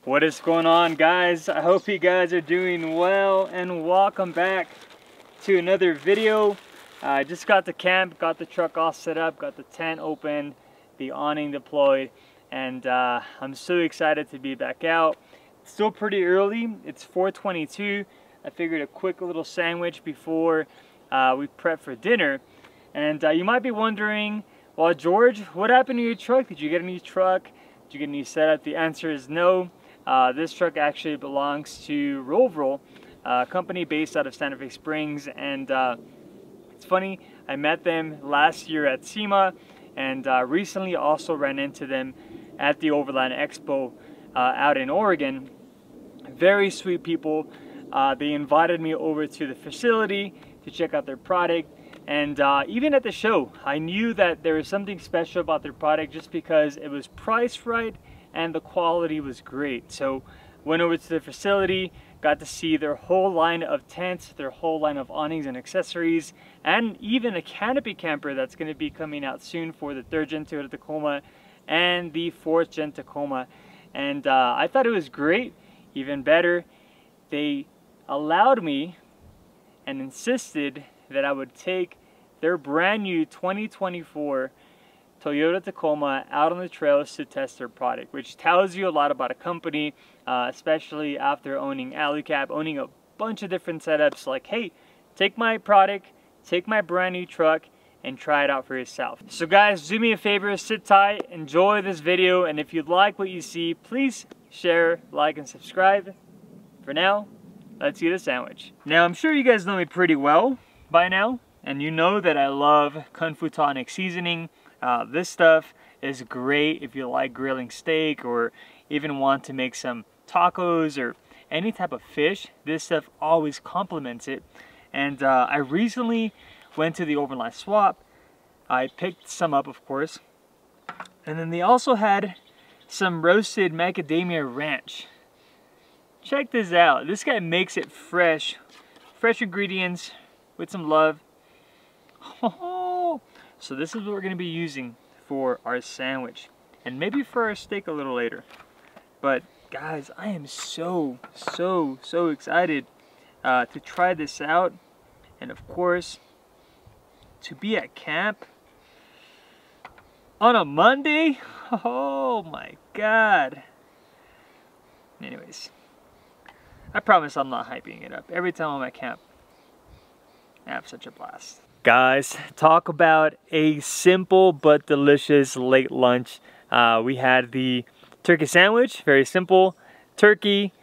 What is going on, guys? I hope you guys are doing well, and welcome back to another video. I just got to camp, got the truck all set up, got the tent open, the awning deployed, and I'm so excited to be back out. It's still pretty early. It's 4:22. I figured a quick little sandwich before we prep for dinner. And you might be wondering, well, George, what happened to your truck? Did you get a new truck? Did you get a new setup? The answer is no. This truck actually belongs to Roll, a company based out of Santa Fe Springs, and it's funny, I met them last year at SEMA, and recently also ran into them at the Overland Expo out in Oregon. Very sweet people. They invited me over to the facility to check out their product, and even at the show, I knew that there was something special about their product just because it was priced right and the quality was great. So went over to the facility, got to see their whole line of tents, their whole line of awnings and accessories, and even a canopy camper that's going to be coming out soon for the 3rd gen Toyota Tacoma and the 4th gen Tacoma. And I thought it was great. Even better, they allowed me and insisted that I would take their brand new 2024 Toyota Tacoma out on the trails to test their product, which tells you a lot about a company, especially after owning Alley Cap, owning a bunch of different setups. Like, hey, take my product, take my brand new truck, and try it out for yourself. So guys, do me a favor, sit tight, enjoy this video, and if you like what you see, please share, like, and subscribe. For now, let's eat a sandwich. Now, I'm sure you guys know me pretty well by now, and you know that I love KungFUtonic seasoning. This stuff is great if you like grilling steak or even want to make some tacos or any type of fish. This stuff always complements it. And I recently went to the Overland Swap. I picked some up, of course. And then they also had some roasted macadamia ranch. Check this out. This guy makes it fresh. Fresh ingredients with some love. Oh, so this is what we're going to be using for our sandwich, and maybe for our steak a little later. But guys, I am so excited to try this out, and of course to be at camp on a Monday. Oh my god. Anyways, I promise I'm not hyping it up. Every time I'm at camp, I have such a blast. Guys, talk about a simple but delicious late lunch. We had the turkey sandwich, very simple. Turkey,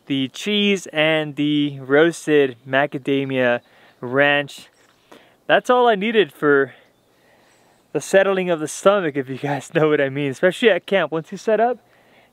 the cheese, and the roasted macadamia ranch. That's all I needed for the settling of the stomach, if you guys know what I mean. Especially at camp, once you set up,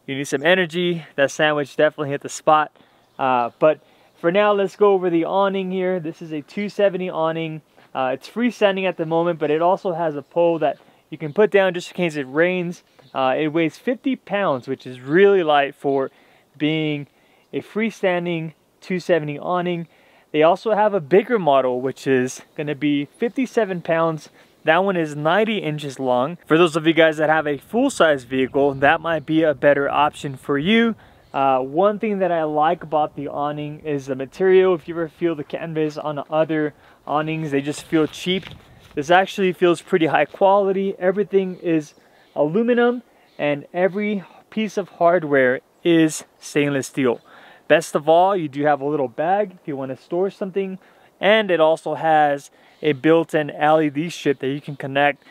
you need some energy. That sandwich definitely hit the spot. But for now, let's go over the awning here. This is a 270 awning. It's freestanding at the moment, but it also has a pole that you can put down just in case it rains. It weighs 50 pounds, which is really light for being a freestanding 270 awning. They also have a bigger model, which is going to be 57 pounds. That one is 90 inches long. For those of you guys that have a full-size vehicle, that might be a better option for you. One thing that I like about the awning is the material. If you ever feel the canvas on other awnings, they just feel cheap. This actually feels pretty high quality. Everything is aluminum, and every piece of hardware is stainless steel. Best of all, you do have a little bag if you want to store something, and it also has a built-in LED strip that you can connect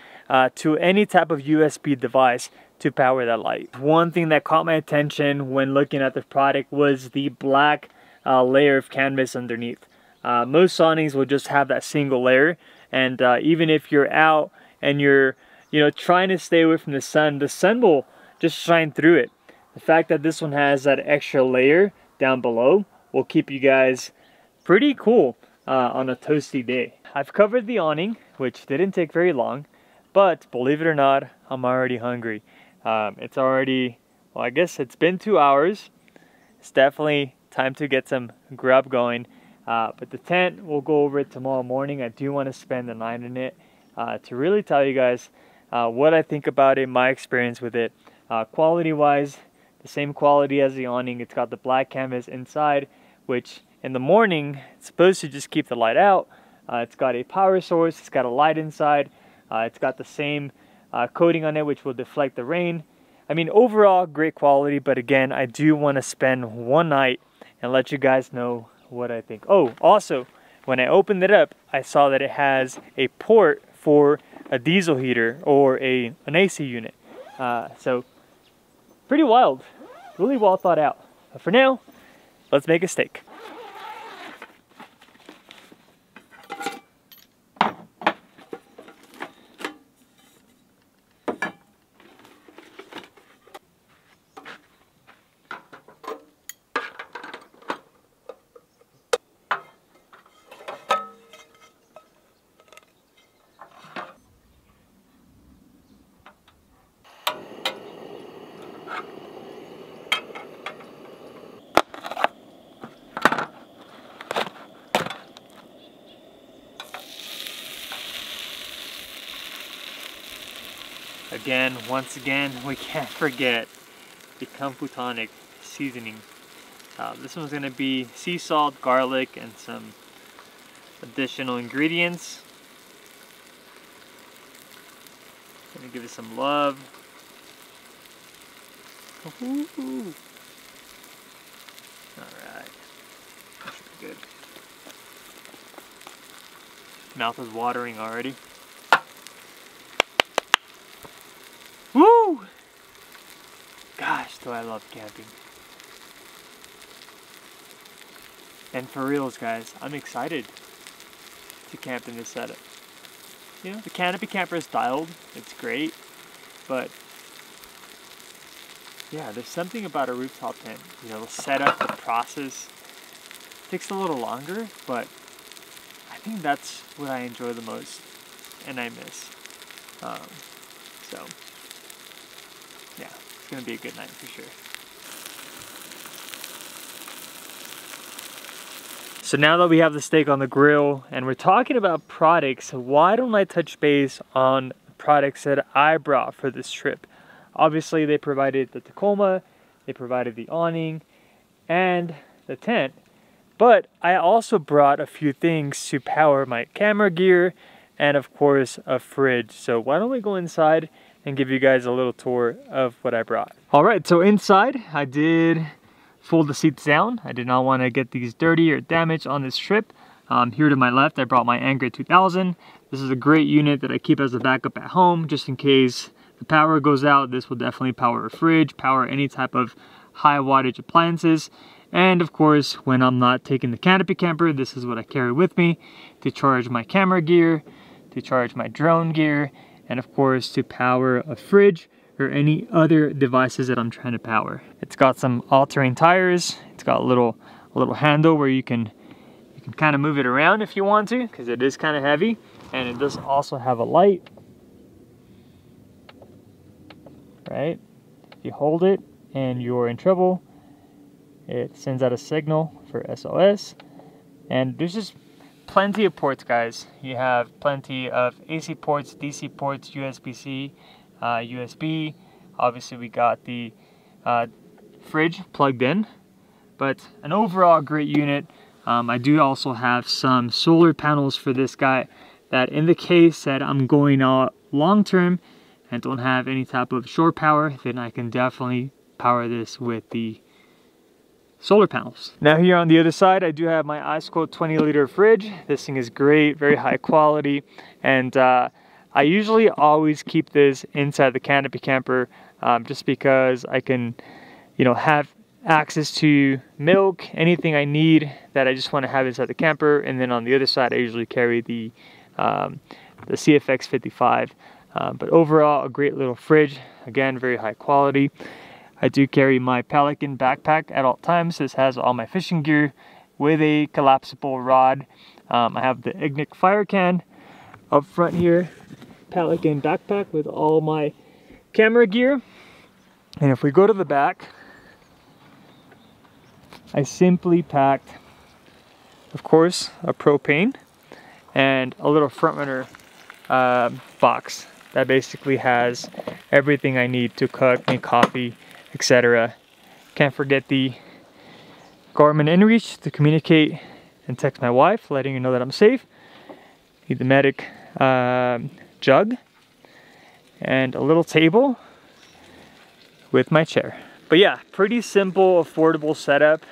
to any type of USB device to power that light. One thing that caught my attention when looking at the product was the black layer of canvas underneath. Most awnings will just have that single layer, and even if you're out and you're trying to stay away from the sun will just shine through it. The fact that this one has that extra layer down below will keep you guys pretty cool on a toasty day. I've covered the awning, which didn't take very long, but believe it or not, I'm already hungry. It's already, well, I guess it's been 2 hours. It's definitely time to get some grub going. But the tent, we'll go over it tomorrow morning. I do want to spend the night in it to really tell you guys what I think about it, my experience with it. Quality wise, the same quality as the awning. It's got the black canvas inside, which in the morning it's supposed to just keep the light out. It's got a power source, it's got a light inside, it's got the same coating on it which will deflect the rain. I mean, overall great quality, but again, I do want to spend one night and let you guys know what I think. Oh, also, when I opened it up, I saw that it has a port for a diesel heater or an AC unit. So pretty wild, really well thought out. But for now, let's make a steak. Again, once again, we can't forget the KungFUtonic seasoning. This one's going to be sea salt, garlic, and some additional ingredients. Gonna give it some love. Alright, that should be good. Mouth is watering already. Woo! Gosh, do I love camping. And for reals, guys, I'm excited to camp in this setup. You know, the canopy camper is dialed, it's great, but yeah, there's something about a rooftop tent. You know, the setup, the process takes a little longer, but I think that's what I enjoy the most and I miss. So yeah, it's gonna be a good night for sure. So now that we have the steak on the grill and we're talking about products, why don't I touch base on products that I brought for this trip? Obviously they provided the Tacoma, they provided the awning and the tent, but I also brought a few things to power my camera gear and of course a fridge. So why don't we go inside and give you guys a little tour of what I brought. Alright, so inside I did fold the seats down. I did not want to get these dirty or damaged on this trip. Here to my left I brought my Anker 2000. This is a great unit that I keep as a backup at home just in case the power goes out. This will definitely power a fridge, power any type of high wattage appliances, and of course when I'm not taking the canopy camper, this is what I carry with me to charge my camera gear, to charge my drone gear, and of course to power a fridge or any other devices that I'm trying to power. It's got some all-terrain tires. It's got a little handle where you can kind of move it around if you want to, because it is kind of heavy, and it does also have a light. Right? If you hold it and you're in trouble, it sends out a signal for SOS. And there's just plenty of ports, guys. You have plenty of AC ports, DC ports, USB-C, USB. Obviously we got the fridge plugged in, but an overall great unit. I do also have some solar panels for this guy that in the case that I'm going out long term and don't have any type of shore power, then I can definitely power this with the solar panels. Now here on the other side, I do have my Ice Cold 20-liter fridge. This thing is great, very high quality, and I usually always keep this inside the canopy camper just because I can, you know, have access to milk, anything I need that I just want to have inside the camper. And then on the other side, I usually carry the CFX 55. But overall, a great little fridge. Again, very high quality. I do carry my Pelican backpack at all times. This has all my fishing gear with a collapsible rod. I have the Ignic fire can up front here. Pelican backpack with all my camera gear. And if we go to the back, I simply packed, of course, a propane and a little front runner box that basically has everything I need to cook, make coffee, etc. Can't forget the Garmin inReach to communicate and text my wife, letting her know that I'm safe. The DOMETIC jug, and a little table with my chair. But yeah, pretty simple, affordable setup.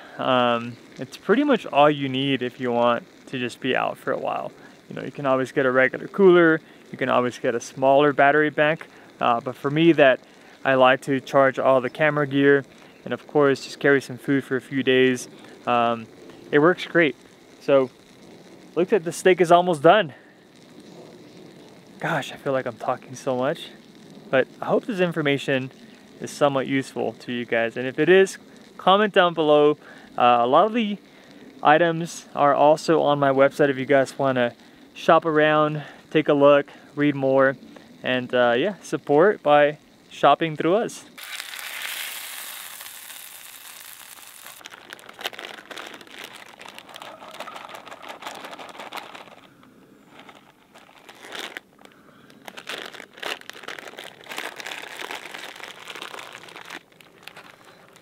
It's pretty much all you need if you want to just be out for a while. You know, you can always get a regular cooler, you can always get a smaller battery bank, but for me, that I like to charge all the camera gear, and of course just carry some food for a few days. It works great. So look at the steak is almost done. Gosh, I feel like I'm talking so much, but I hope this information is somewhat useful to you guys, and if it is, comment down below. A lot of the items are also on my website if you guys want to shop around, take a look, read more, and yeah, support by shopping through us.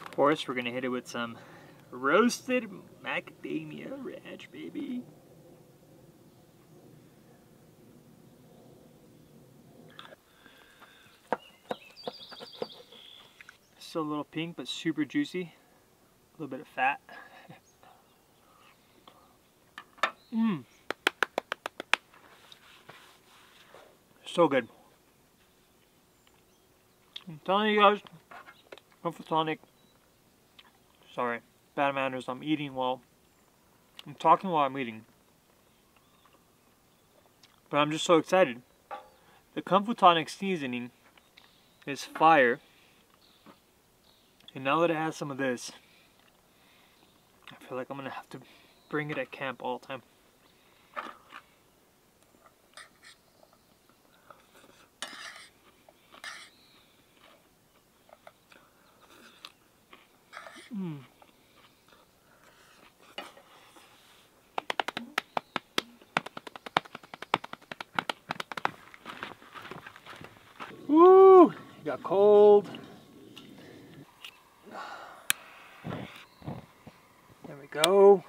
Of course, we're gonna hit it with some roasted macadamia ranch, baby. Still a little pink, but super juicy. A little bit of fat. So good. I'm telling you guys, KungFUtonic. Sorry, bad manners. I'm eating while I'm talking while I'm eating. But I'm just so excited. The KungFUtonic seasoning is fire. And now that it has some of this, I feel like I'm gonna have to bring it at camp all the time. Woo! It got cold. There we go.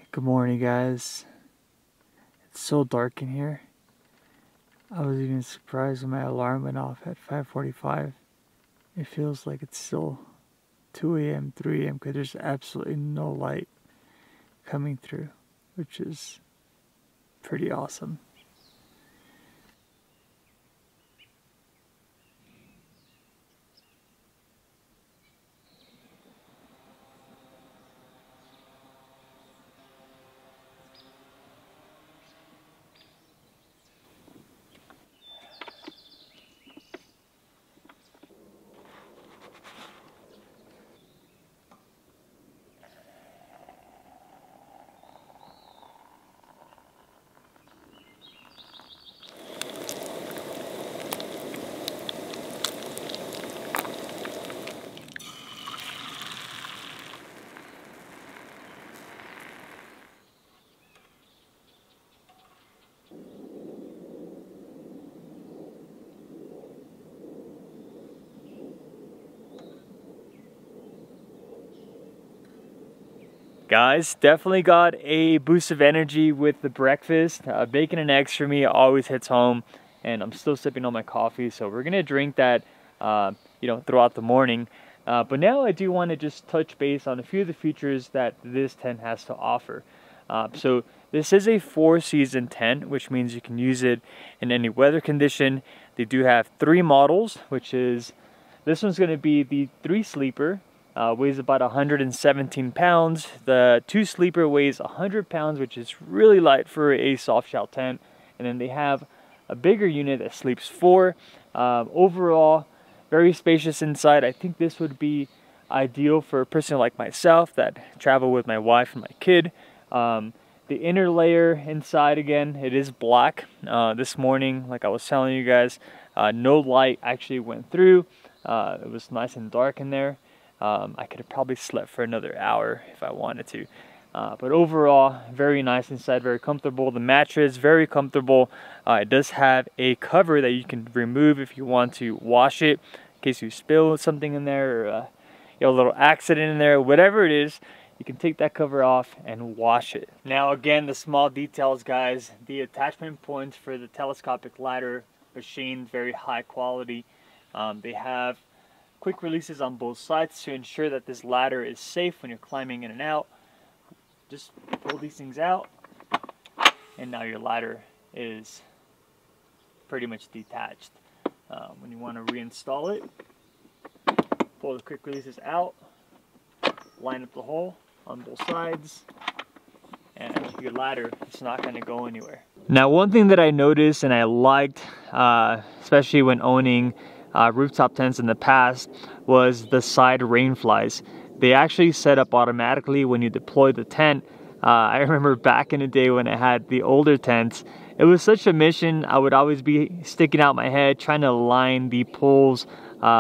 Good morning, guys. It's so dark in here. I was even surprised when my alarm went off at 5:45. It feels like it's still 2 a.m., 3 a.m. because there's absolutely no light coming through, which is pretty awesome. Guys, definitely got a boost of energy with the breakfast. Bacon and eggs for me always hits home, and I'm still sipping on my coffee, so we're gonna drink that throughout the morning. But now I do want to just touch base on a few of the features that this tent has to offer. So this is a 4-season tent, which means you can use it in any weather condition. They do have 3 models, which is, this one's going to be the 3 sleeper, weighs about 117 pounds. The 2-sleeper weighs 100 pounds, which is really light for a soft shell tent. And then they have a bigger unit that sleeps 4. Overall, very spacious inside. I think this would be ideal for a person like myself that travel with my wife and my kid. The inner layer inside, again, it is black. This morning, like I was telling you guys, no light actually went through. It was nice and dark in there. I could have probably slept for another hour if I wanted to. But overall, very nice inside, very comfortable. The mattress, very comfortable. It does have a cover that you can remove if you want to wash it, in case you spill something in there, or a little accident in there, whatever it is. You can take that cover off and wash it. Now again, the small details, guys. The attachment points for the telescopic ladder machined, very high quality. They have quick releases on both sides to ensure that this ladder is safe when you're climbing in and out. Just pull these things out, and now your ladder is pretty much detached. When you want to reinstall it, pull the quick releases out, line up the hole on both sides, and your ladder is not going to go anywhere. Now, one thing that I noticed and I liked, especially when owning rooftop tents in the past, was the side rain flies. They actually set up automatically when you deploy the tent. I remember back in the day when I had the older tents, it was such a mission. I would always be sticking out my head trying to line the poles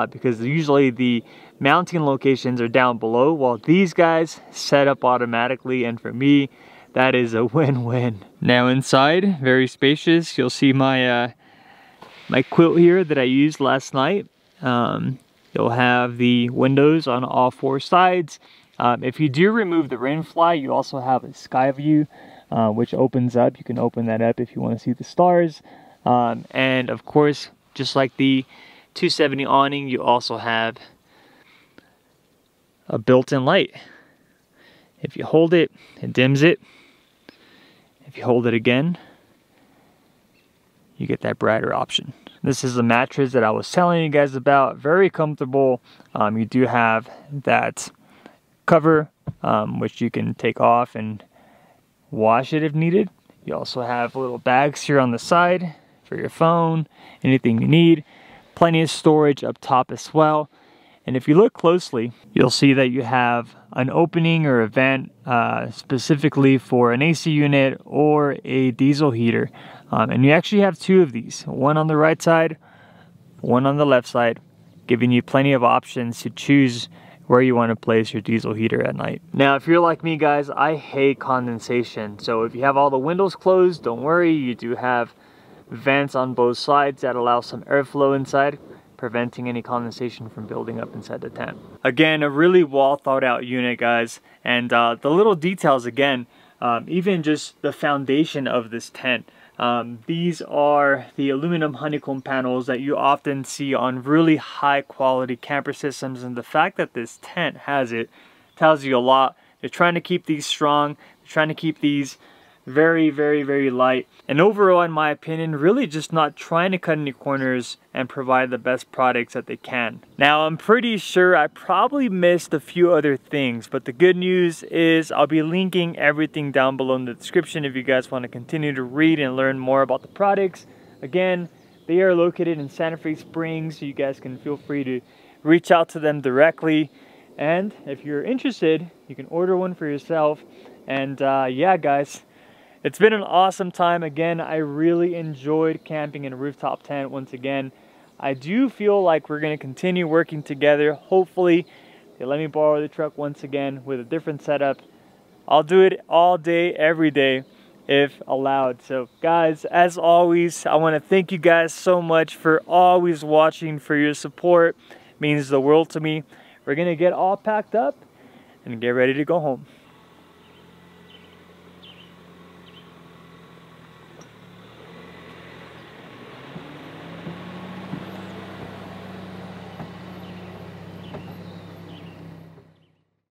because usually the mounting locations are down below, while these guys set up automatically, and for me, that is a win-win. Now inside, very spacious. You'll see my my quilt here that I used last night. You'll have the windows on all 4 sides. If you do remove the rain fly, you also have a sky view, which opens up. You can open that up if you want to see the stars. And of course, just like the 270 awning, you also have a built-in light. If you hold it, it dims it. If you hold it again, you get that brighter option. This is the mattress that I was telling you guys about. Very comfortable. You do have that cover, which you can take off and wash it if needed. You also have little bags here on the side for your phone, anything you need. Plenty of storage up top as well. And if you look closely, you'll see that you have an opening or a vent specifically for an AC unit or a diesel heater. And you actually have 2 of these, one on the right side, one on the left side, giving you plenty of options to choose where you want to place your diesel heater at night. Now, if you're like me, guys, I hate condensation. So if you have all the windows closed, don't worry. You do have vents on both sides that allow some airflow inside, preventing any condensation from building up inside the tent. Again, a really well thought out unit, guys. And the little details, again, even just the foundation of this tent. These are the aluminum honeycomb panels that you often see on really high quality camper systems, and the fact that this tent has it tells you a lot. They're trying to keep these strong, they're trying to keep these very, very, very light, and overall, in my opinion, really just not trying to cut any corners and provide the best products that they can. Now, I'm pretty sure I probably missed a few other things, but the good news is I'll be linking everything down below in the description if you guys want to continue to read and learn more about the products. Again, they are located in Santa Fe Springs, so you guys can feel free to reach out to them directly. And if you're interested, you can order one for yourself. And yeah, guys, it's been an awesome time. Again, I really enjoyed camping in a rooftop tent once again. I do feel like we're going to continue working together. Hopefully, they let me borrow the truck once again with a different setup. I'll do it all day, every day, if allowed. So, guys, as always, I want to thank you guys so much for always watching, for your support. It means the world to me. We're going to get all packed up and get ready to go home.